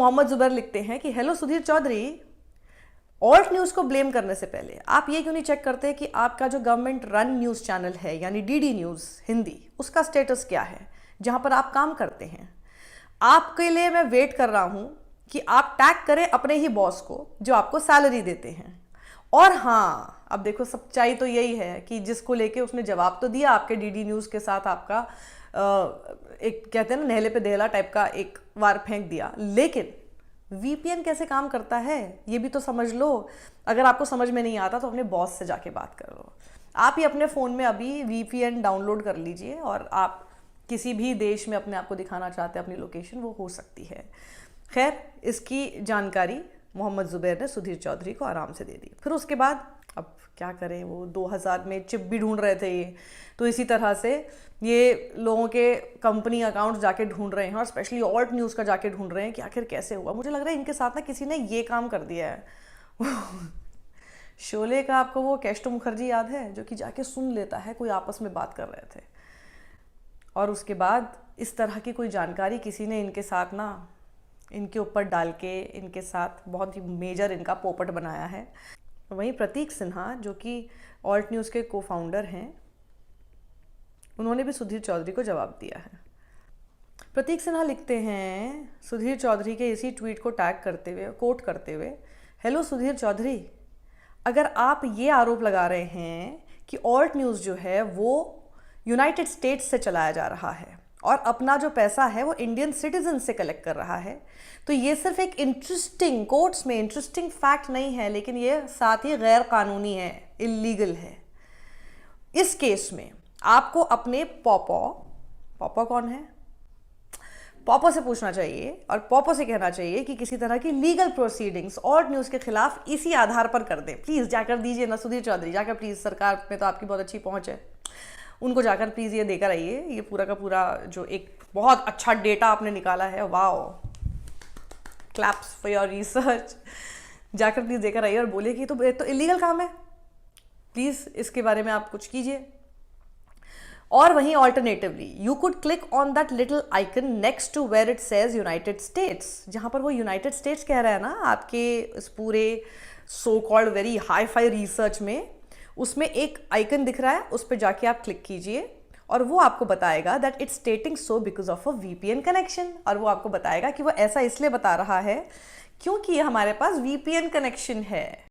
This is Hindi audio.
मोहम्मद जुबैर लिखते हैं कि hello Sudhir Chaudhary, Alt News को ब्लेम करने से पहले आप ये क्यों नहीं चेक करते कि आपका जो गवर्नमेंट रन न्यूज़ चैनल है यानी डीडी न्यूज़ हिंदी, उसका स्टेटस क्या है जहां पर आप काम करते हैं। आपके लिए मैं वेट कर रहा हूं कि आप टैग करें अपने ही बॉस को जो आपको सैलरी देते हैं। और हाँ, अब देखो सच्चाई तो यही है कि जिसको लेके उसने जवाब तो दिया, आपके डीडी न्यूज़ के साथ आपका एक कहते हैं ना नहले पे दहला टाइप का एक वार फेंक दिया, लेकिन वीपीएन कैसे काम करता है ये भी तो समझ लो। अगर आपको समझ में नहीं आता तो अपने बॉस से जाके बात कर लो। आप ही अपने फ़ोन में अभी वीपीएन डाउनलोड कर लीजिए और आप किसी भी देश में अपने आप को दिखाना चाहते हैं, अपनी लोकेशन वो हो सकती है। खैर, इसकी जानकारी मोहम्मद जुबैर ने सुधीर चौधरी को आराम से दे दी। फिर उसके बाद अब क्या करें, वो 2000 में चिप भी ढूंढ रहे थे ये, तो इसी तरह से ये लोगों के कंपनी अकाउंट जाके ढूंढ रहे हैं और स्पेशली ऑल्ट न्यूज़ का जाके ढूंढ रहे हैं कि आखिर कैसे हुआ। मुझे लग रहा है इनके साथ ना किसी ने ये काम कर दिया है शोले का आपको वो केस्टो मुखर्जी याद है जो कि जाके सुन लेता है कोई आपस में बात कर रहे थे, और उसके बाद इस तरह की कोई जानकारी किसी ने इनके साथ ना इनके ऊपर डाल के इनके साथ बहुत ही मेजर इनका पोपट बनाया है। वहीं प्रतीक सिन्हा जो कि ऑल्ट न्यूज़ के को फाउंडर हैं, उन्होंने भी सुधीर चौधरी को जवाब दिया है। प्रतीक सिन्हा लिखते हैं सुधीर चौधरी के इसी ट्वीट को टैग करते हुए, कोट करते हुए, हेलो सुधीर चौधरी, अगर आप ये आरोप लगा रहे हैं कि ऑल्ट न्यूज़ जो है वो यूनाइटेड स्टेट्स से चलाया जा रहा है और अपना जो पैसा है वो इंडियन सिटीजन से कलेक्ट कर रहा है, तो ये सिर्फ एक इंटरेस्टिंग कोट्स में इंटरेस्टिंग फैक्ट नहीं है, लेकिन ये साथ ही गैर कानूनी है, इलीगल है। इस केस में आपको अपने पॉपो कौन है, पॉपो से पूछना चाहिए और पॉपो से कहना चाहिए कि किसी तरह की लीगल प्रोसीडिंग्स ऑल्ट न्यूज़ के खिलाफ इसी आधार पर कर दें। प्लीज़ जाकर दीजिए ना सुधीर चौधरी, जाकर प्लीज़, सरकार में तो आपकी बहुत अच्छी पहुंच है, उनको जाकर प्लीज़ ये देकर आइए। ये पूरा का पूरा जो एक बहुत अच्छा डेटा आपने निकाला है, wow, claps for your research, जाकर प्लीज़ देकर आइए और बोलिए कि तो इलीगल काम है, प्लीज़ इसके बारे में आप कुछ कीजिए। और वहीं alternatively you could click on that little icon next to where it says United States, जहां पर वो यूनाइटेड स्टेट्स कह रहा है ना आपके इस पूरे so called very hi fi research में, उसमें एक आइकन दिख रहा है, उस पर जाके आप क्लिक कीजिए और वो आपको बताएगा that it's स्टेटिंग so because of a VPN connection. और वो आपको बताएगा कि वो ऐसा इसलिए बता रहा है क्योंकि हमारे पास वीपीएन कनेक्शन है।